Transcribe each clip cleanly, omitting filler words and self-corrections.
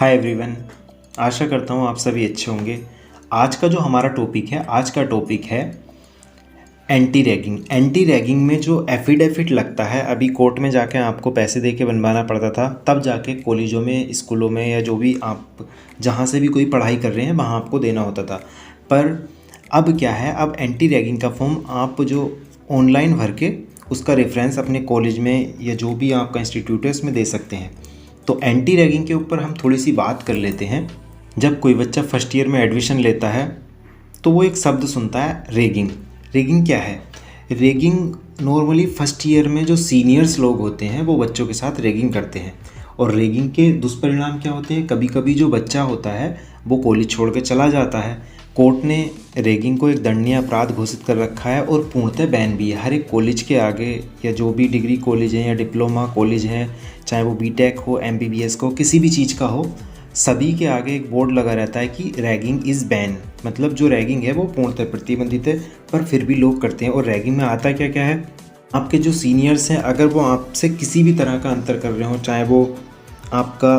Hi everyone, आशा करता हूँ आप सभी अच्छे होंगे। आज का जो हमारा टॉपिक है एंटी रैगिंग। एंटी रैगिंग में जो एफिडेविट लगता है, अभी कोर्ट में जाके आपको पैसे दे के बनवाना पड़ता था, तब जाके कॉलेजों में, स्कूलों में या जो भी आप जहाँ से भी कोई पढ़ाई कर रहे हैं वहाँ आपको देना होता था। पर अब क्या है, अब एंटी रैगिंग का फॉर्म आप जो ऑनलाइन भर के उसका रेफरेंस अपने कॉलेज में या जो भी आपका इंस्टीट्यूट है उसमें दे सकते हैं। तो एंटी रैगिंग के ऊपर हम थोड़ी सी बात कर लेते हैं। जब कोई बच्चा फर्स्ट ईयर में एडमिशन लेता है तो वो एक शब्द सुनता है, रेगिंग। रेगिंग क्या है? रेगिंग नॉर्मली फर्स्ट ईयर में जो सीनियर्स लोग होते हैं वो बच्चों के साथ रेगिंग करते हैं। और रेगिंग के दुष्परिणाम क्या होते हैं? कभी कभी जो बच्चा होता है वो कॉलेज छोड़ के चला जाता है। कोर्ट ने रेगिंग को एक दंडनीय अपराध घोषित कर रखा है और पूर्णतः बैन भी है। हर एक कॉलेज के आगे या जो भी डिग्री कॉलेज हैं या डिप्लोमा कॉलेज हैं, चाहे वो बीटेक हो, एमबीबीएस को, किसी भी चीज़ का हो, सभी के आगे एक बोर्ड लगा रहता है कि रैगिंग इज़ बैन। मतलब जो रैगिंग है वो पूर्णतः प्रतिबंधित है, पर फिर भी लोग करते हैं। और रैगिंग में आता क्या क्या है, आपके जो सीनियर्स हैं अगर वो आपसे किसी भी तरह का अंतर कर रहे हो, चाहे वो आपका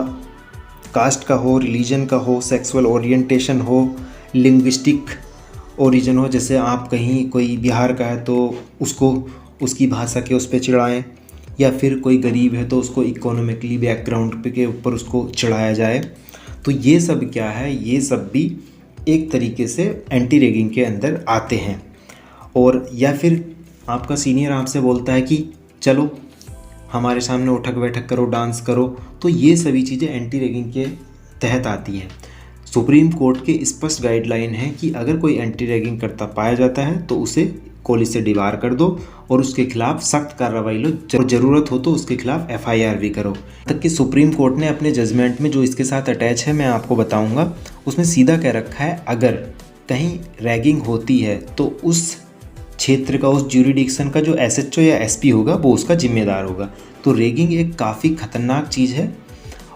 कास्ट का हो, रिलीजन का हो, सेक्सुअल ओरिएंटेशन हो, लिंग्विस्टिक ओरिजिन हो, जैसे आप कहीं कोई बिहार का है तो उसको उसकी भाषा के उस पर चिढ़ाएँ, या फिर कोई गरीब है तो उसको इकोनॉमिकली बैकग्राउंड पे के ऊपर उसको चढ़ाया जाए, तो ये सब क्या है, ये सब भी एक तरीके से एंटी रैगिंग के अंदर आते हैं। और या फिर आपका सीनियर आपसे बोलता है कि चलो हमारे सामने उठक बैठक करो, डांस करो, तो ये सभी चीज़ें एंटी रैगिंग के तहत आती हैं। सुप्रीम कोर्ट के स्पष्ट गाइडलाइन है कि अगर कोई एंटी रैगिंग करता पाया जाता है तो उसे कॉलेज से डिबार कर दो और उसके खिलाफ सख्त कार्रवाई लो, ज़रूरत हो तो उसके खिलाफ एफआईआर भी करो। तक कि सुप्रीम कोर्ट ने अपने जजमेंट में जो इसके साथ अटैच है मैं आपको बताऊंगा, उसमें सीधा कह रखा है अगर कहीं रैगिंग होती है तो उस क्षेत्र का, उस ज्यूरिडिक्शन का जो एसएचओ या एसपी होगा वो उसका जिम्मेदार होगा। तो रैगिंग एक काफ़ी खतरनाक चीज़ है।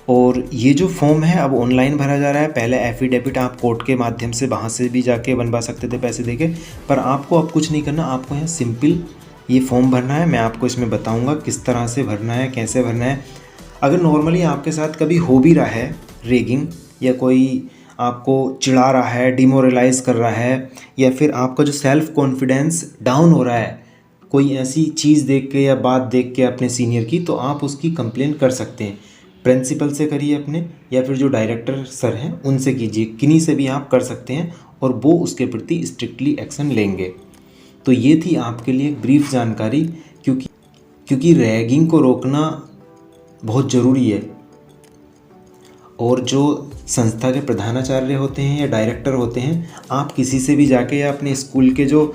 और ये जो फॉर्म है अब ऑनलाइन भरा जा रहा है। पहले एफिडेविट आप कोर्ट के माध्यम से वहाँ से भी जाके बनवा सकते थे पैसे देके, पर आपको अब कुछ नहीं करना, आपको यहाँ सिंपल ये फॉर्म भरना है। मैं आपको इसमें बताऊँगा किस तरह से भरना है, कैसे भरना है। अगर नॉर्मली आपके साथ कभी हो भी रहा है रेगिंग, या कोई आपको चिढ़ा रहा है, डिमोरलाइज़ कर रहा है, या फिर आपका जो सेल्फ कॉन्फिडेंस डाउन हो रहा है कोई ऐसी चीज़ देख के या बात देख के अपने सीनियर की, तो आप उसकी कंप्लेन कर सकते हैं। प्रिंसिपल से करिए अपने, या फिर जो डायरेक्टर सर हैं उनसे कीजिए, किन्हीं से भी आप कर सकते हैं और वो उसके प्रति स्ट्रिक्टली एक्शन लेंगे। तो ये थी आपके लिए एक ब्रीफ जानकारी, क्योंकि रैगिंग को रोकना बहुत ज़रूरी है। और जो संस्था के प्रधानाचार्य होते हैं या डायरेक्टर होते हैं, आप किसी से भी जाके या अपने स्कूल के जो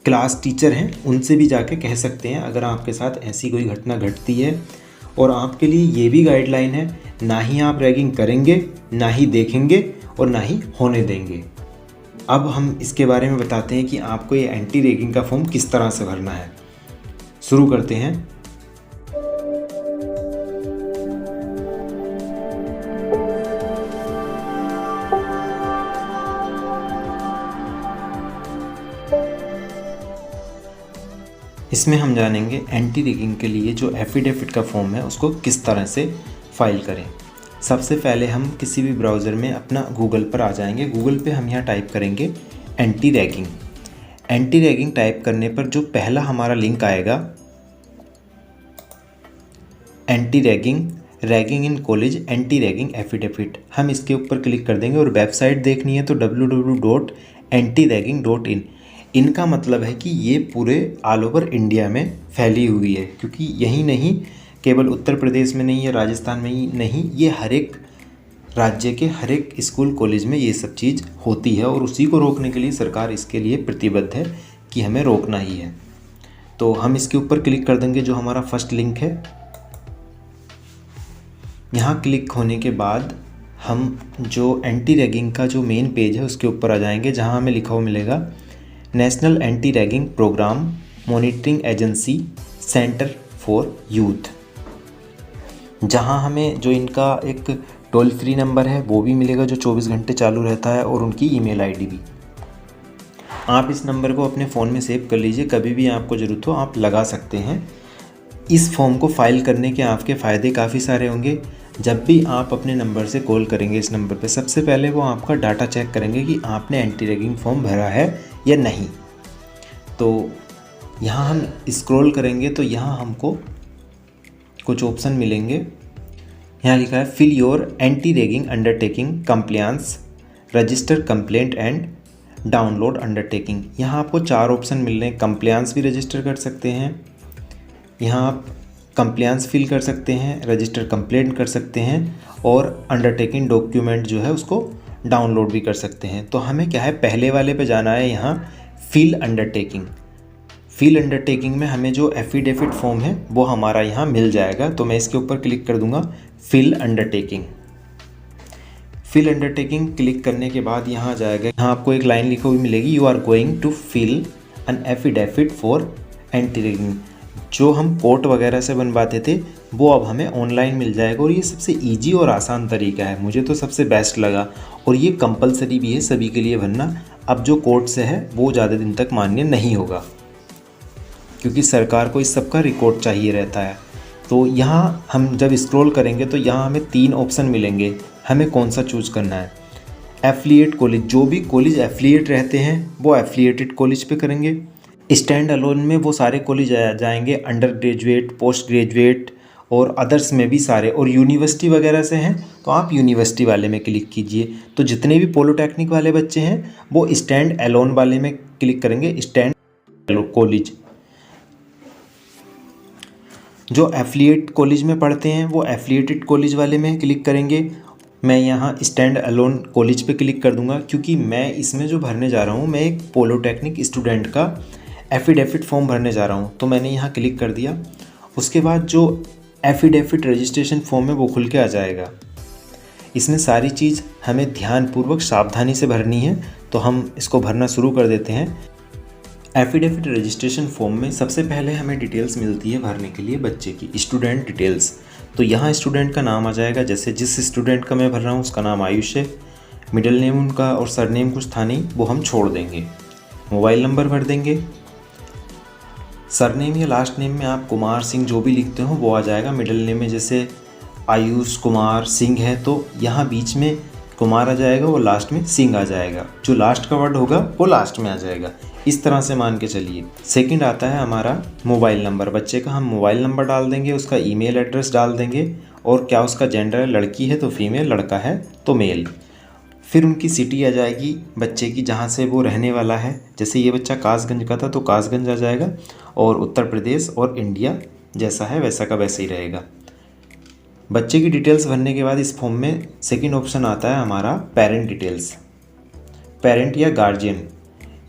क्लास टीचर हैं उनसे भी जाके कह सकते हैं अगर आपके साथ ऐसी कोई घटना घटती है। और आपके लिए ये भी गाइडलाइन है, ना ही आप रैगिंग करेंगे, ना ही देखेंगे और ना ही होने देंगे। अब हम इसके बारे में बताते हैं कि आपको ये एंटी रैगिंग का फॉर्म किस तरह से भरना है। शुरू करते हैं। इसमें हम जानेंगे एंटी रैगिंग के लिए जो एफिडेविट का फॉर्म है उसको किस तरह से फाइल करें। सबसे पहले हम किसी भी ब्राउज़र में अपना गूगल पर आ जाएंगे। गूगल पे हम यहाँ टाइप करेंगे anti ragging. Anti ragging type करने पर जो पहला हमारा लिंक आएगा, anti ragging, ragging in college anti ragging affidavit, हम इसके ऊपर क्लिक कर देंगे। और वेबसाइट देखनी है तो www.antiragging.in। इनका मतलब है कि ये पूरे ऑल ओवर इंडिया में फैली हुई है, क्योंकि यही नहीं, केवल उत्तर प्रदेश में नहीं या राजस्थान में ही नहीं, ये हर एक राज्य के हर एक स्कूल कॉलेज में ये सब चीज़ होती है। और उसी को रोकने के लिए सरकार इसके लिए प्रतिबद्ध है कि हमें रोकना ही है। तो हम इसके ऊपर क्लिक कर देंगे, जो हमारा फर्स्ट लिंक है। यहाँ क्लिक होने के बाद हम जो एंटी रैगिंग का जो मेन पेज है उसके ऊपर आ जाएंगे, जहाँ हमें लिखा हुआ मिलेगा national anti ragging program monitoring agency centre for youth, जहां हमें जो इनका एक टोल फ्री नंबर है वो भी मिलेगा जो 24 घंटे चालू रहता है, और उनकी ईमेल आईडी भी। आप इस नंबर को अपने फ़ोन में सेव कर लीजिए, कभी भी आपको ज़रूरत हो आप लगा सकते हैं। इस फॉर्म को फाइल करने के आपके फ़ायदे काफ़ी सारे होंगे। जब भी आप अपने नंबर से कॉल करेंगे इस नंबर पे, सबसे पहले वो आपका डाटा चेक करेंगे कि आपने एंटी रैगिंग फॉर्म भरा है या नहीं। तो यहाँ हम स्क्रॉल करेंगे तो यहाँ हमको कुछ ऑप्शन मिलेंगे। यहाँ लिखा है fill your anti ragging undertaking compliance, register complaint and download undertaking. यहाँ आपको 4 ऑप्शन मिल रहे हैं। कंप्लायंस भी रजिस्टर कर सकते हैं, यहाँ आप कंप्लायंस फिल कर सकते हैं, रजिस्टर कंप्लेंट कर सकते हैं और अंडरटेकिंग डॉक्यूमेंट जो है उसको डाउनलोड भी कर सकते हैं। तो हमें क्या है, पहले वाले पे जाना है, यहाँ फिल अंडरटेकिंग। फिल अंडरटेकिंग में हमें जो एफिडेविट फॉर्म है वो हमारा यहाँ मिल जाएगा। तो मैं इसके ऊपर क्लिक कर दूंगा, fill undertaking. Fill undertaking click करने के बाद यहाँ आ जाएगा, यहाँ आपको एक लाइन लिखी हुई मिलेगी, you are going to fill an affidavit for anti ragging. जो हम कोर्ट वगैरह से बनवाते थे वो अब हमें ऑनलाइन मिल जाएगा और ये सबसे इजी और आसान तरीका है, मुझे तो सबसे बेस्ट लगा। और ये कंपलसरी भी है सभी के लिए भरना। अब जो कोर्ट से है वो ज़्यादा दिन तक मान्य नहीं होगा, क्योंकि सरकार को इस सब का रिकॉर्ड चाहिए रहता है। तो यहाँ हम जब स्क्रॉल करेंगे तो यहाँ हमें 3 ऑप्शन मिलेंगे, हमें कौन सा चूज़ करना है। एफिलिएट कॉलेज, जो भी कॉलेज एफिलिएट रहते हैं वो एफिलिएटेड कॉलेज पे करेंगे। स्टैंड अलोन में वो सारे कॉलेज जाएंगे, अंडर ग्रेजुएट, पोस्ट ग्रेजुएट और अदर्स में भी सारे। और यूनिवर्सिटी वगैरह से हैं तो आप यूनिवर्सिटी वाले में क्लिक कीजिए। तो जितने भी पॉलिटेक्निक वाले बच्चे हैं वो स्टैंड अलोन वाले में क्लिक करेंगे, स्टैंड कॉलेज। जो एफिलिएट कॉलेज में पढ़ते हैं वो एफिलिएटेड कॉलेज वाले में क्लिक करेंगे। मैं यहाँ स्टैंड अलोन कॉलेज पे क्लिक कर दूंगा, क्योंकि मैं इसमें जो भरने जा रहा हूँ, मैं एक पॉलिटेक्निक स्टूडेंट का एफिडेविट फॉर्म भरने जा रहा हूँ। तो मैंने यहाँ क्लिक कर दिया। उसके बाद जो एफिडेविट रजिस्ट्रेशन फॉर्म है वो खुल के आ जाएगा। इसमें सारी चीज़ हमें ध्यानपूर्वक सावधानी से भरनी है। तो हम इसको भरना शुरू कर देते हैं। एफिडेविट रजिस्ट्रेशन फॉर्म में सबसे पहले हमें डिटेल्स मिलती है भरने के लिए बच्चे की, स्टूडेंट डिटेल्स। तो यहाँ स्टूडेंट का नाम आ जाएगा, जैसे जिस स्टूडेंट का मैं भर रहा हूँ उसका नाम आयुष है। मिडिल नेम उनका और सरनेम कुछ था नहीं, वो हम छोड़ देंगे। मोबाइल नंबर भर देंगे। सरनेम या लास्ट नेम में आप कुमार सिंह जो भी लिखते हो वो आ जाएगा। मिडिल नेम में जैसे आयुष कुमार सिंह है तो यहाँ बीच में कुमार आ जाएगा और लास्ट में सिंह आ जाएगा। जो लास्ट का वर्ड होगा वो लास्ट में आ जाएगा। इस तरह से मान के चलिए। सेकंड आता है हमारा मोबाइल नंबर। बच्चे का हम मोबाइल नंबर डाल देंगे, उसका ईमेल एड्रेस डाल देंगे और क्या उसका जेंडर है, लड़की है तो फीमेल, लड़का है तो मेल। फिर उनकी सिटी आ जाएगी बच्चे की, जहाँ से वो रहने वाला है। जैसे ये बच्चा कासगंज का था तो कासगंज आ जाएगा, और उत्तर प्रदेश और इंडिया जैसा है वैसा का वैसे ही रहेगा। बच्चे की डिटेल्स भरने के बाद इस फॉर्म में सेकंड ऑप्शन आता है हमारा पेरेंट डिटेल्स। पेरेंट या गार्जियन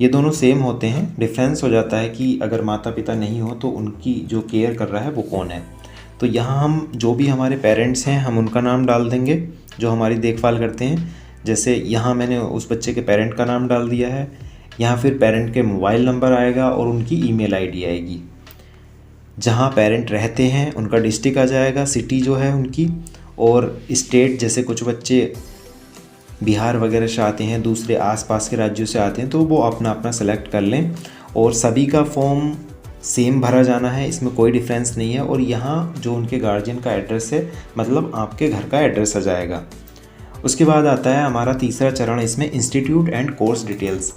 ये दोनों सेम होते हैं, डिफरेंस हो जाता है कि अगर माता पिता नहीं हो तो उनकी जो केयर कर रहा है वो कौन है। तो यहाँ हम जो भी हमारे पेरेंट्स हैं हम उनका नाम डाल देंगे जो हमारी देखभाल करते हैं। जैसे यहाँ मैंने उस बच्चे के पेरेंट का नाम डाल दिया है। यहाँ फिर पेरेंट के मोबाइल नंबर आएगा और उनकी ईमेल आईडी आएगी। जहाँ पेरेंट रहते हैं उनका डिस्ट्रिक्ट आ जाएगा, सिटी जो है उनकी, और स्टेट। जैसे कुछ बच्चे बिहार वगैरह से आते हैं, दूसरे आसपास के राज्यों से आते हैं, तो वो अपना अपना सेलेक्ट कर लें। और सभी का फॉर्म सेम भरा जाना है, इसमें कोई डिफरेंस नहीं है। और यहाँ जो उनके गार्जियन का एड्रेस है मतलब आपके घर का एड्रेस आ जाएगा। उसके बाद आता है हमारा तीसरा चरण, इसमें इंस्टीट्यूट एंड कोर्स डिटेल्स।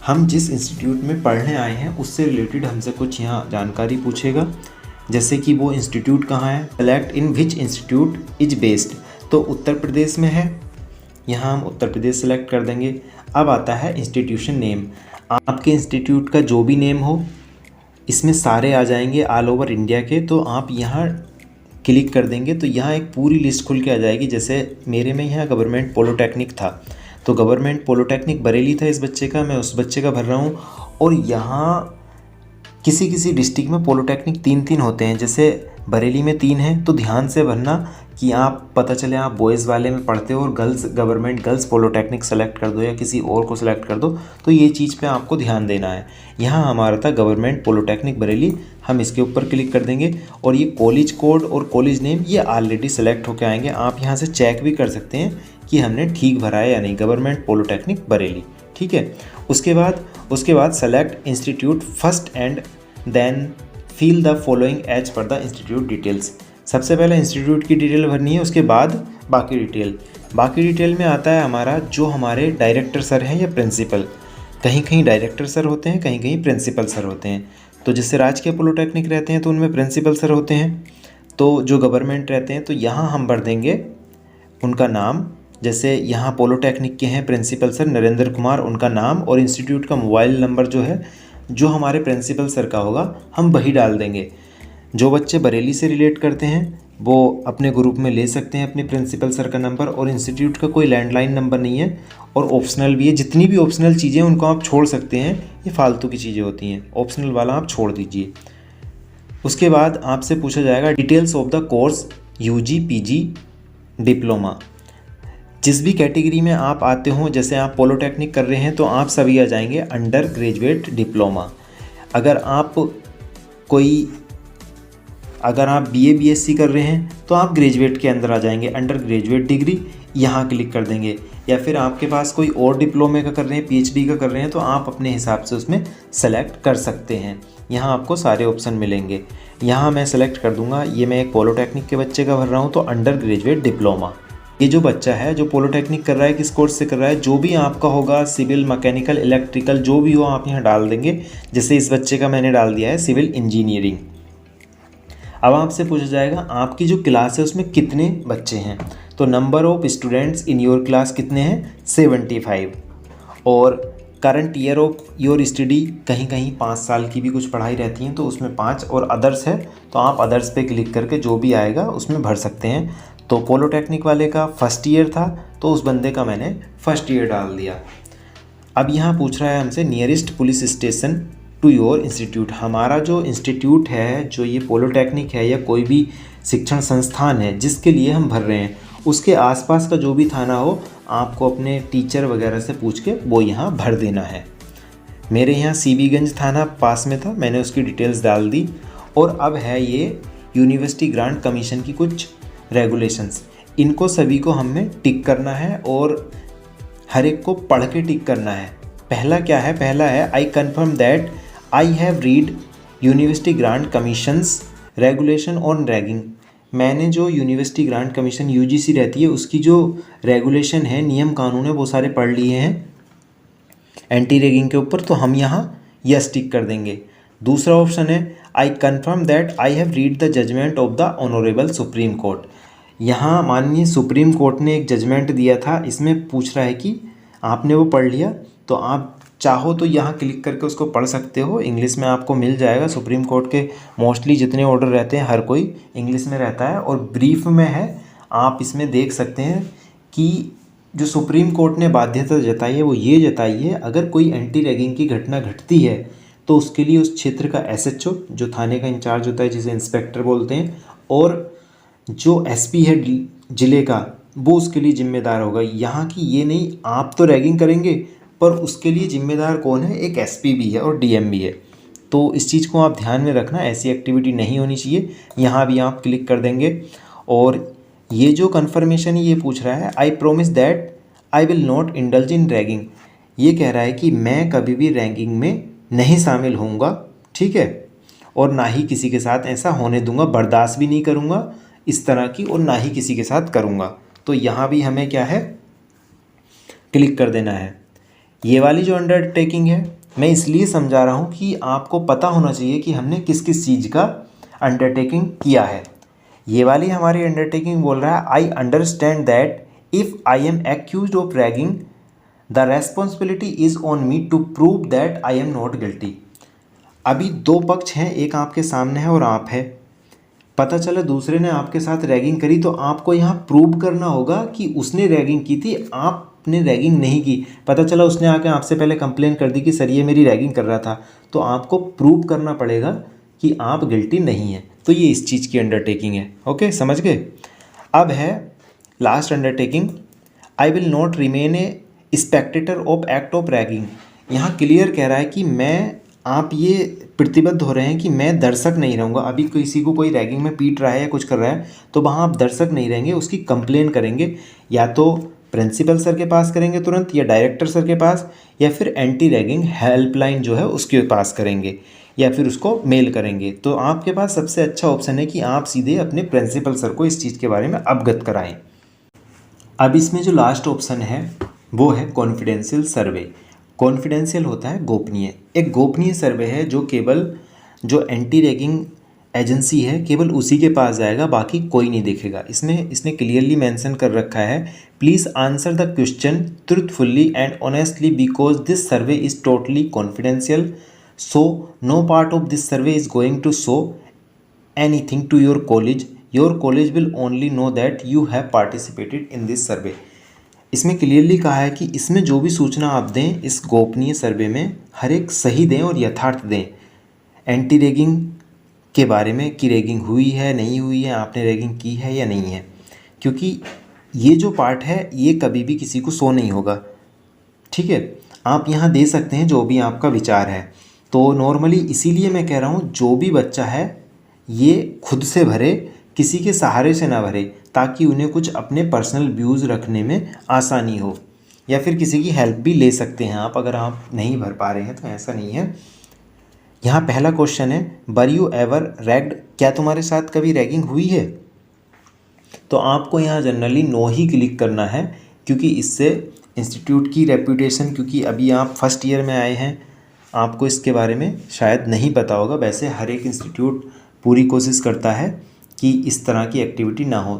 हम जिस इंस्टीट्यूट में पढ़ने आए हैं उससे रिलेटेड हमसे कुछ यहाँ जानकारी पूछेगा, जैसे कि वो इंस्टीट्यूट कहाँ है, select in which institute is based. तो उत्तर प्रदेश में है, यहाँ हम उत्तर प्रदेश सेलेक्ट कर देंगे। अब आता है इंस्टीट्यूशन नेम। आपके इंस्टीट्यूट का जो भी नेम हो इसमें सारे आ जाएंगे ऑल ओवर इंडिया के। तो आप यहाँ क्लिक कर देंगे तो यहाँ एक पूरी लिस्ट खुल के आ जाएगी। जैसे मेरे में यहाँ गवर्नमेंट पॉलिटेक्निक था तो गवर्नमेंट पॉलिटेक्निक बरेली था इस बच्चे का, मैं उस बच्चे का भर रहा हूँ। और यहाँ किसी किसी डिस्ट्रिक्ट में पॉलिटेक्निक 3-3 होते हैं, जैसे बरेली में 3 हैं। तो ध्यान से भरना कि आप पता चले आप बॉयज़ वाले में पढ़ते हो और girls government girls polytechnic select कर दो या किसी और को सेलेक्ट कर दो, तो ये चीज़ पे आपको ध्यान देना है। यहाँ हमारा था गवर्नमेंट पॉलिटेक्निक बरेली, हम इसके ऊपर क्लिक कर देंगे। और ये कॉलेज कोड और कॉलेज नेम ये ऑलरेडी सेलेक्ट होकर आएंगे। आप यहाँ से चेक भी कर सकते हैं कि हमने ठीक भरा है या नहीं, गवर्नमेंट पॉलिटेक्निक बरेली, ठीक है। उसके बाद select institute first and then fill the following as per the institute details. सबसे पहले इंस्टीट्यूट की डिटेल भरनी है, उसके बाद बाकी डिटेल में आता है हमारा जो हमारे डायरेक्टर सर हैं या प्रिंसिपल। कहीं कहीं डायरेक्टर सर होते हैं, कहीं कहीं प्रिंसिपल सर होते हैं। तो जिससे राजकीय पॉलिटेक्निक रहते हैं तो उनमें प्रिंसिपल सर होते हैं। तो जो गवर्नमेंट रहते हैं तो यहाँ हम भर देंगे उनका नाम। जैसे यहाँ पॉलिटेक्निक के हैं प्रिंसिपल सर नरेंद्र कुमार, उनका नाम और इंस्टीट्यूट का मोबाइल नंबर जो है जो हमारे प्रिंसिपल सर का होगा हम वही डाल देंगे। जो बच्चे बरेली से रिलेट करते हैं वो अपने ग्रुप में ले सकते हैं अपने प्रिंसिपल सर का नंबर, और इंस्टीट्यूट का कोई लैंडलाइन नंबर नहीं है और ऑप्शनल भी है। जितनी भी ऑप्शनल चीज़ें उनको आप छोड़ सकते हैं, ये फालतू की चीज़ें होती हैं, ऑप्शनल वाला आप छोड़ दीजिए। उसके बाद आपसे पूछा जाएगा details of the course UG PG diploma. जिस भी कैटेगरी में आप आते हो, जैसे आप पॉलिटेक्निक कर रहे हैं तो आप सभी आ जाएंगे अंडर ग्रेजुएट डिप्लोमा। अगर आप बीए बीएससी कर रहे हैं तो आप ग्रेजुएट के अंदर आ जाएंगे, अंडर ग्रेजुएट डिग्री यहाँ क्लिक कर देंगे। या फिर आपके पास कोई और डिप्लोमे का कर रहे हैं, पीएचडी का कर रहे हैं, तो आप अपने हिसाब से उसमें सेलेक्ट कर सकते हैं। यहाँ आपको सारे ऑप्शन मिलेंगे। यहाँ मैं सेलेक्ट कर दूँगा, ये मैं एक पॉलिटेक्निक के बच्चे का भर रहा हूँ तो अंडर ग्रेजुएट डिप्लोमा। ये जो बच्चा है जो पॉलिटेक्निक कर रहा है, किस कोर्स से कर रहा है, जो भी आपका होगा सिविल, मैकेनिकल, इलेक्ट्रिकल, जो भी हो आप यहाँ डाल देंगे। जैसे इस बच्चे का मैंने डाल दिया है सिविल इंजीनियरिंग। अब आपसे पूछा जाएगा आपकी जो क्लास है उसमें कितने बच्चे हैं, तो number of students in your class कितने हैं, 75। और current year of your study, कहीं कहीं 5 साल की भी कुछ पढ़ाई रहती है तो उसमें 5, और अदर्स है तो आप अदर्स पे क्लिक करके जो भी आएगा उसमें भर सकते हैं। तो पॉलिटेक्निक वाले का फर्स्ट ईयर था तो उस बंदे का मैंने फर्स्ट ईयर डाल दिया। अब यहाँ पूछ रहा है हमसे nearest police station to your institute. हमारा जो इंस्टीट्यूट है, जो ये पॉलिटेक्निक है या कोई भी शिक्षण संस्थान है जिसके लिए हम भर रहे हैं, उसके आसपास का जो भी थाना हो आपको अपने टीचर वगैरह से पूछ के वो यहाँ भर देना है। मेरे यहाँ सीबीगंज थाना पास में था, मैंने उसकी डिटेल्स डाल दी। और अब है ये यूनिवर्सिटी ग्रांट कमीशन की कुछ रेगुलेशंस, इनको सभी को हमें टिक करना है और हर एक को पढ़ के टिक करना है। पहला क्या है, पहला है I confirm that I have read university grant commissions regulation on ragging. मैंने जो यूनिवर्सिटी ग्रांट कमीशन यूजीसी रहती है उसकी जो रेगुलेशन है, नियम कानून है, वो सारे पढ़ लिए हैं एंटी रैगिंग के ऊपर, तो हम यहाँ यस टिक कर देंगे। दूसरा ऑप्शन है I confirm that I have read the judgment of the honourable Supreme Court. यहाँ माननीय सुप्रीम कोर्ट ने एक जजमेंट दिया था, इसमें पूछ रहा है कि आपने वो पढ़ लिया, तो आप चाहो तो यहाँ क्लिक करके उसको पढ़ सकते हो। इंग्लिश में आपको मिल जाएगा। सुप्रीम कोर्ट के मोस्टली जितने ऑर्डर रहते हैं हर कोई इंग्लिश में रहता है और ब्रीफ में है। आप इसमें देख सकते हैं कि जो सुप्रीम कोर्ट ने बाध्यता जताई है वो ये जताई है, अगर कोई एंटी रैगिंग की घटना घटती है तो उसके लिए उस क्षेत्र का एसएचओ जो थाने का इंचार्ज होता है, जिसे इंस्पेक्टर बोलते हैं, और जो एसपी है ज़िले का, वो उसके लिए जिम्मेदार होगा। यहाँ की ये नहीं आप तो रैगिंग करेंगे पर उसके लिए जिम्मेदार कौन है, एक एसपी भी है और डीएम भी है। तो इस चीज़ को आप ध्यान में रखना, ऐसी एक्टिविटी नहीं होनी चाहिए। यहाँ भी आप क्लिक कर देंगे। और ये जो कन्फर्मेशन ये पूछ रहा है I promise that I will not indulge in ragging, ये कह रहा है कि मैं कभी भी रैगिंग में नहीं शामिल होऊंगा, ठीक है, और ना ही किसी के साथ ऐसा होने दूंगा, बर्दाश्त भी नहीं करूंगा इस तरह की, और ना ही किसी के साथ करूंगा। तो यहाँ भी हमें क्या है, क्लिक कर देना है। ये वाली जो अंडरटेकिंग है मैं इसलिए समझा रहा हूँ कि आपको पता होना चाहिए कि हमने किस किस चीज़ का अंडरटेकिंग किया है। ये वाली हमारी अंडरटेकिंग बोल रहा है I understand that if I am accused of ragging the responsibility is on me to prove that I am not guilty. अभी दो पक्ष हैं, एक आपके सामने है और आप है। पता चला दूसरे ने आपके साथ रैगिंग करी तो आपको यहाँ प्रूव करना होगा कि उसने रैगिंग की थी, आपने रैगिंग नहीं की। पता चला उसने आके आपसे पहले कंप्लेन कर दी कि सर ये मेरी रैगिंग कर रहा था, तो आपको प्रूव करना पड़ेगा कि आप गिल्टी नहीं हैं। तो ये इस चीज़ की अंडरटेकिंग है। ओके, समझ गए। अब है last undertaking, I will not remain A Spectator of act of ragging. यहाँ क्लियर कह रहा है कि आप ये प्रतिबद्ध हो रहे हैं कि मैं दर्शक नहीं रहूँगा। अभी किसी को कोई रैगिंग में पीट रहा है या कुछ कर रहा है तो वहाँ आप दर्शक नहीं रहेंगे, उसकी कंप्लेन करेंगे, या तो प्रिंसिपल सर के पास करेंगे तुरंत, या डायरेक्टर सर के पास, या फिर एंटी रैगिंग हेल्पलाइन जो है उसके पास करेंगे। या फिर उसको मेल करेंगे। तो आपके पास सबसे अच्छा ऑप्शन है कि आप सीधे अपने प्रिंसिपल सर को इस चीज़ के बारे में अवगत कराएं। अब इसमें जो लास्ट ऑप्शन है वो है कॉन्फिडेंशियल सर्वे। कॉन्फिडेंशियल होता है गोपनीय। एक गोपनीय सर्वे है जो केवल जो एंटी रैगिंग एजेंसी है केवल उसी के पास जाएगा, बाकी कोई नहीं देखेगा। इसमें इसने क्लियरली मेंशन कर रखा है, please answer the question truthfully and honestly because this survey is totally confidential, so no part of this survey is going to show anything to your college, your college will only know that you have participated in this survey. इसमें clearly कहा है कि इसमें जो भी सूचना आप दें इस गोपनीय सर्वे में हर एक सही दें और यथार्थ दें। एंटी रैगिंग के बारे में कि रैगिंग हुई है नहीं हुई है, आपने रैगिंग की है या नहीं है, क्योंकि ये जो पार्ट है ये कभी भी किसी को शो नहीं होगा। ठीक है, आप यहाँ दे सकते हैं जो भी आपका विचार है। तो नॉर्मली इसीलिए मैं कह रहा हूँ जो भी बच्चा है ये खुद से भरे, किसी के सहारे से ना भरे, ताकि उन्हें कुछ अपने पर्सनल व्यूज़ रखने में आसानी हो, या फिर किसी की हेल्प भी ले सकते हैं आप अगर आप नहीं भर पा रहे हैं तो ऐसा नहीं है। यहाँ पहला क्वेश्चन है, वर यू एवर रैग्ड, क्या तुम्हारे साथ कभी रैगिंग हुई है? तो आपको यहाँ जनरली नो ही क्लिक करना है, क्योंकि इससे इंस्टीट्यूट की रेपुटेशन, क्योंकि अभी आप फर्स्ट ईयर में आए हैं, आपको इसके बारे में शायद नहीं पता होगा। वैसे हर एक इंस्टीट्यूट पूरी कोशिश करता है कि इस तरह की एक्टिविटी ना हो,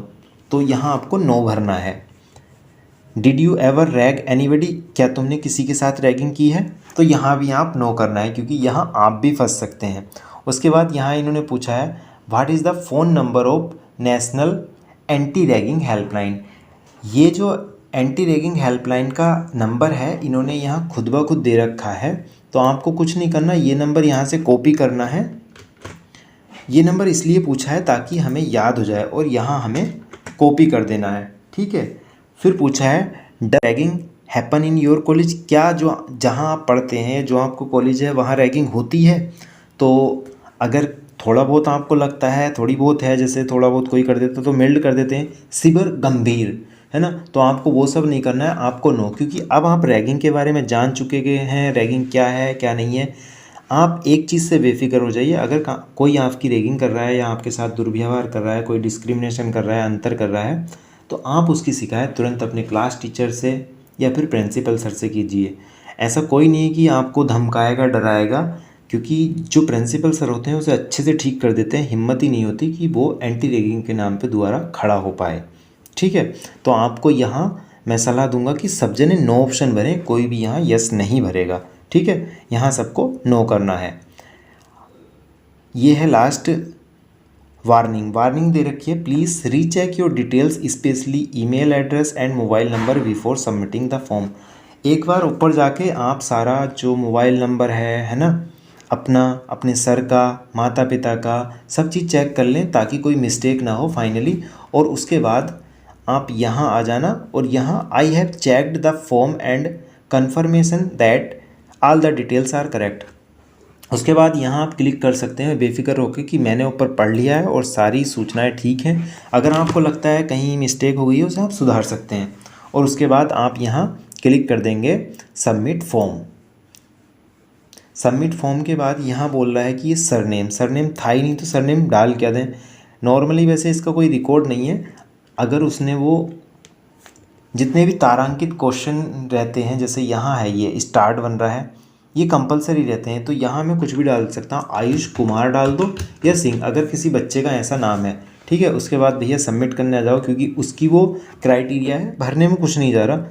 तो यहाँ आपको नो भरना है। Did you ever rag anybody, क्या तुमने किसी के साथ रैगिंग की है? तो यहाँ भी आप नो करना है, क्योंकि यहाँ आप भी फंस सकते हैं। उसके बाद यहाँ इन्होंने पूछा है, what is the phone number of national anti ragging helpline. ये जो एंटी रैगिंग हेल्पलाइन का नंबर है इन्होंने यहाँ खुद ब खुद दे रखा है, तो आपको कुछ नहीं करना, ये नंबर यहाँ से कॉपी करना है। ये नंबर इसलिए पूछा है ताकि हमें याद हो जाए, और यहाँ हमें कॉपी कर देना है। ठीक है, फिर पूछा है, ड ragging happen in your college, क्या जो जहाँ आप पढ़ते हैं, जो आपको कॉलेज है, वहाँ रैगिंग होती है? तो अगर थोड़ा बहुत आपको लगता है, थोड़ी बहुत है, जैसे थोड़ा बहुत कोई कर देता तो मिल्ड कर देते हैं, सिवियर गंभीर, है ना, तो आपको वो सब नहीं करना है, आपको नो, क्योंकि अब आप रैगिंग के बारे में जान चुके गए हैं, रैगिंग क्या है क्या नहीं है। आप एक चीज़ से बेफिक्र हो जाइए, अगर कोई आपकी रैगिंग कर रहा है या आपके साथ दुर्व्यवहार कर रहा है, कोई डिस्क्रिमिनेशन कर रहा है, अंतर कर रहा है, तो आप उसकी शिकायत तुरंत अपने क्लास टीचर से या फिर प्रिंसिपल सर से कीजिए। ऐसा कोई नहीं है कि आपको धमकाएगा, डराएगा, क्योंकि जो प्रिंसिपल सर होते हैं उसे अच्छे से ठीक कर देते हैं, हिम्मत ही नहीं होती कि वो एंटी रैगिंग के नाम पे दोबारा खड़ा हो पाए। ठीक है, तो आपको यहाँ मैं सलाह दूंगा कि सब जने नो ऑप्शन भरें, कोई भी यहाँ यस नहीं भरेगा। ठीक है, यहाँ सबको नो करना है। ये है लास्ट वार्निंग दे रखी है, please recheck your details specially email address and mobile number before submitting the form. एक बार ऊपर जाके आप सारा जो मोबाइल नंबर है ना, अपना, अपने सर का, माता पिता का, सब चीज़ चेक कर लें ताकि कोई मिस्टेक ना हो फाइनली। और उसके बाद आप यहाँ आ जाना और यहाँ I have checked the form and confirmation that all the details are correct. उसके बाद यहाँ आप क्लिक कर सकते हैं बेफिक्र होकर कि मैंने ऊपर पढ़ लिया है और सारी सूचनाएं ठीक हैं। अगर आपको लगता है कहीं मिस्टेक हो गई है उसे आप सुधार सकते हैं। और उसके बाद आप यहाँ क्लिक कर देंगे सबमिट फॉर्म। सबमिट फॉर्म के बाद यहाँ बोल रहा है कि ये सरनेम था ही नहीं, तो सरनेम डाल क्या दें। नॉर्मली वैसे इसका कोई रिकॉर्ड नहीं है, अगर उसने वो जितने भी तारांकित क्वेश्चन रहते हैं, जैसे यहाँ है ये स्टार्ट बन रहा है, ये कंपलसरी रहते हैं, तो यहाँ मैं कुछ भी डाल सकता हूँ, आयुष कुमार डाल दो या सिंह, अगर किसी बच्चे का ऐसा नाम है। ठीक है, उसके बाद भैया सबमिट करने आ जाओ, क्योंकि उसकी वो क्राइटेरिया है, भरने में कुछ नहीं जा रहा,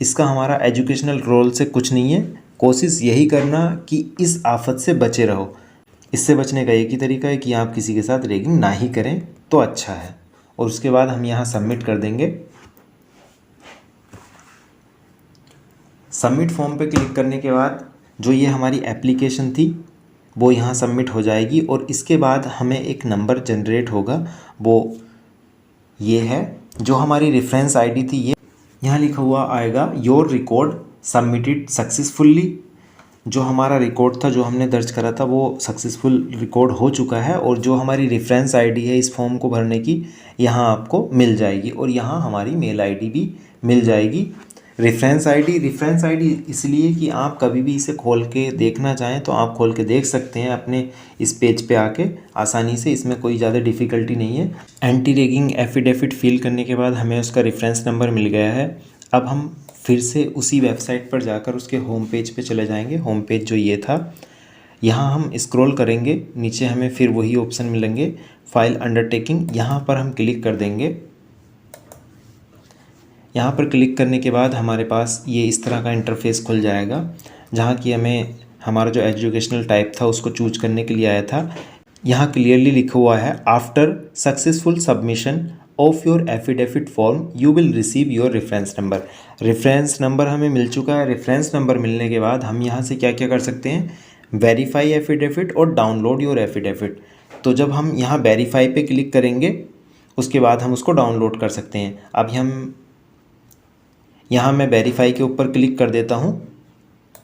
इसका हमारा एजुकेशनल रोल से कुछ नहीं है। कोशिश यही करना कि इस आफत से बचे रहो। इससे बचने का एक ही तरीका है कि आप किसी के साथ रैगिंग ना ही करें तो अच्छा है। और उसके बाद हम यहाँ सबमिट कर देंगे। सबमिट फॉर्म पे क्लिक करने के बाद जो ये हमारी एप्लीकेशन थी वो यहाँ सबमिट हो जाएगी, और इसके बाद हमें एक नंबर जनरेट होगा, वो ये है जो हमारी रेफरेंस आईडी थी। ये यहाँ लिखा हुआ आएगा योर रिकॉर्ड सबमिटेड सक्सेसफुली। जो हमारा रिकॉर्ड था, जो हमने दर्ज करा था, वो सक्सेसफुल रिकॉर्ड हो चुका है, और जो हमारी रेफरेंस आईडी है इस फॉर्म को भरने की यहाँ आपको मिल जाएगी, और यहाँ हमारी मेल आईडी भी मिल जाएगी। रेफरेंस आईडी इसलिए कि आप कभी भी इसे खोल के देखना चाहें तो आप खोल के देख सकते हैं अपने इस पेज पे आके आसानी से, इसमें कोई ज़्यादा डिफ़िकल्टी नहीं है। एंटी रैगिंग एफिडेविट फिल करने के बाद हमें उसका रेफरेंस नंबर मिल गया है। अब हम फिर से उसी वेबसाइट पर जाकर उसके होम पेज पे चले जाएंगे। होम पेज जो ये था, यहाँ हम स्क्रॉल करेंगे, नीचे हमें फिर वही ऑप्शन मिलेंगे फाइल अंडरटेकिंग, यहाँ पर हम क्लिक कर देंगे। यहाँ पर क्लिक करने के बाद हमारे पास ये इस तरह का इंटरफेस खुल जाएगा, जहाँ कि हमें हमारा जो एजुकेशनल टाइप था उसको चूज करने के लिए आया था। यहाँ क्लियरली लिखा हुआ है after successful submission of your affidavit form you will receive your reference number. Reference number हमें मिल चुका है। रेफरेंस नंबर मिलने के बाद हम यहाँ से क्या क्या कर सकते हैं, वेरीफाई एफिडेविट और डाउनलोड योर एफिडेविट। तो जब हम यहाँ वेरीफाई पे क्लिक करेंगे उसके बाद हम उसको डाउनलोड कर सकते हैं। अब हम यहाँ मैं वेरीफाई के ऊपर क्लिक कर देता हूँ।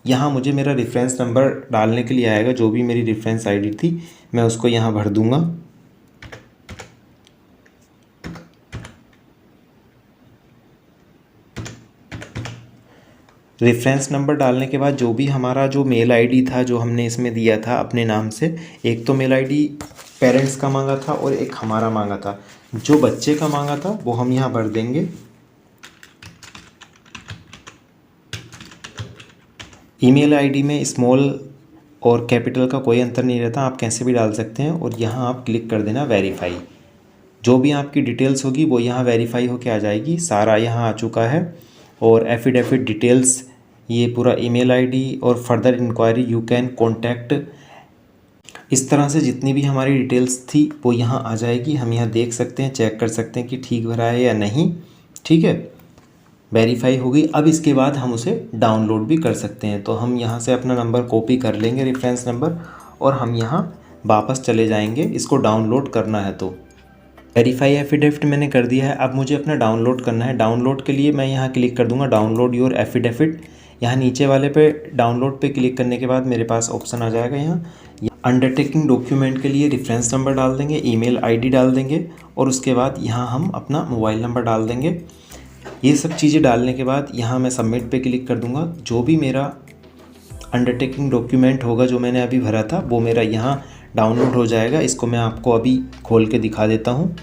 यहाँ मुझे मेरा रेफरेंस नंबर डालने के लिए आएगा, जो भी मेरी रेफरेंस आईडी थी मैं उसको यहाँ भर दूँगा। रेफरेंस नंबर डालने के बाद जो भी हमारा जो मेल आईडी था जो हमने इसमें दिया था अपने नाम से, एक तो मेल आईडी पेरेंट्स का मांगा था और एक हमारा मांगा था। जो बच्चे का मांगा था वो हम यहाँ भर देंगे। ईमेल आईडी में स्मॉल और कैपिटल का कोई अंतर नहीं रहता, आप कैसे भी डाल सकते हैं। और यहाँ आप क्लिक कर देना वेरीफाई। जो भी आपकी डिटेल्स होगी वो यहाँ वेरीफाई होके आ जाएगी। सारा यहाँ आ चुका है। और एफिडेविट डिटेल्स, ये पूरा ईमेल आईडी और further inquiry you can contact, इस तरह से जितनी भी हमारी डिटेल्स थी वो यहाँ आ जाएगी। हम यहाँ देख सकते हैं, चेक कर सकते हैं कि ठीक भरा है या नहीं। ठीक है, वेरीफाई हो गई। अब इसके बाद हम उसे डाउनलोड भी कर सकते हैं। तो हम यहाँ से अपना नंबर कॉपी कर लेंगे, रेफरेंस नंबर, और हम यहाँ वापस चले जाएंगे इसको डाउनलोड करना है। तो वेरीफाई एफिडेविट मैंने कर दिया है। अब मुझे अपना डाउनलोड करना है। डाउनलोड के लिए मैं यहाँ क्लिक कर दूँगा डाउनलोड योर एफिडेविट। यहाँ नीचे वाले पे डाउनलोड पे क्लिक करने के बाद मेरे पास ऑप्शन आ जाएगा यहाँ अंडरटेकिंग डॉक्यूमेंट के लिए रेफरेंस नंबर डाल देंगे, ईमेल आईडी डाल देंगे और उसके बाद यहाँ हम अपना मोबाइल नंबर डाल देंगे। ये सब चीज़ें डालने के बाद यहाँ मैं सबमिट पे क्लिक कर दूँगा। जो भी मेरा अंडरटेकिंग डॉक्यूमेंट होगा जो मैंने अभी भरा था वो मेरा यहाँ डाउनलोड हो जाएगा। इसको मैं आपको अभी खोल के दिखा देता हूँ।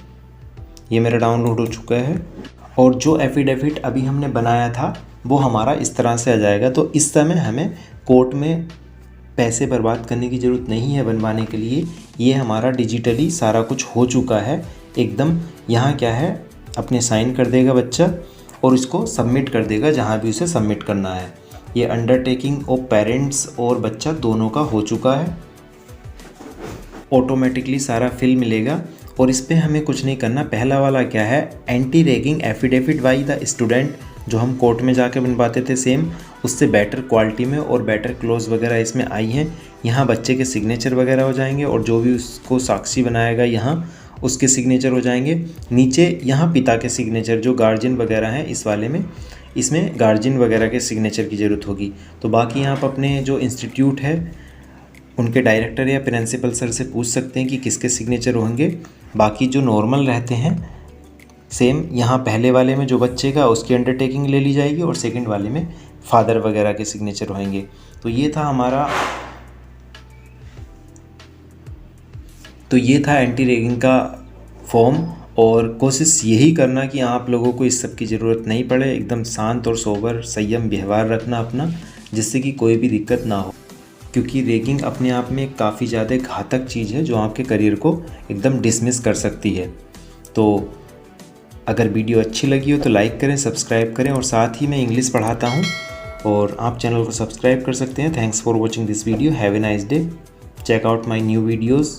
ये मेरा डाउनलोड हो चुका है और जो एफिडेविट अभी हमने बनाया था वो हमारा इस तरह से आ जाएगा। तो इस समय हमें कोर्ट में पैसे बर्बाद करने की ज़रूरत नहीं है बनवाने के लिए। ये हमारा डिजिटली सारा कुछ हो चुका है एकदम। यहाँ क्या है, अपने साइन कर देगा बच्चा और इसको सबमिट कर देगा जहाँ भी उसे सबमिट करना है। ये अंडरटेकिंग ऑफ पेरेंट्स और बच्चा दोनों का हो चुका है। ऑटोमेटिकली सारा फिल मिलेगा और इस पर हमें कुछ नहीं करना। पहला वाला क्या है, anti ragging affidavit by the student, जो हम कोर्ट में जाके बनवाते थे सेम उससे बेटर क्वालिटी में और बेटर क्लोज वगैरह इसमें आई हैं। यहाँ बच्चे के सिग्नेचर वगैरह हो जाएंगे और जो भी उसको साक्षी बनाएगा यहाँ उसके सिग्नेचर हो जाएंगे। नीचे यहाँ पिता के सिग्नेचर, जो गार्जियन वगैरह हैं इस वाले में, इसमें गार्जियन वगैरह के सिग्नेचर की ज़रूरत होगी। तो बाकी यहाँ पर अपने जो इंस्टीट्यूट है उनके डायरेक्टर या प्रिंसिपल सर से पूछ सकते हैं कि किसके सिग्नेचर होंगे। बाकी जो नॉर्मल रहते हैं सेम, यहाँ पहले वाले में जो बच्चे का उसकी अंडरटेकिंग ले ली जाएगी और सेकंड वाले में फादर वगैरह के सिग्नेचर होंगे। तो ये था एंटी रैगिंग का फॉर्म। और कोशिश यही करना कि आप लोगों को इस सब की ज़रूरत नहीं पड़े। एकदम शांत और सोबर संयम व्यवहार रखना अपना, जिससे कि कोई भी दिक्कत ना हो, क्योंकि रैगिंग अपने आप में काफ़ी ज़्यादा घातक चीज़ है जो आपके करियर को एकदम डिसमिस कर सकती है। तो अगर वीडियो अच्छी लगी हो तो लाइक करें, सब्सक्राइब करें और साथ ही मैं इंग्लिश पढ़ाता हूँ और आप चैनल को सब्सक्राइब कर सकते हैं। Thanks for watching this video. Have a nice day. Check out my new videos.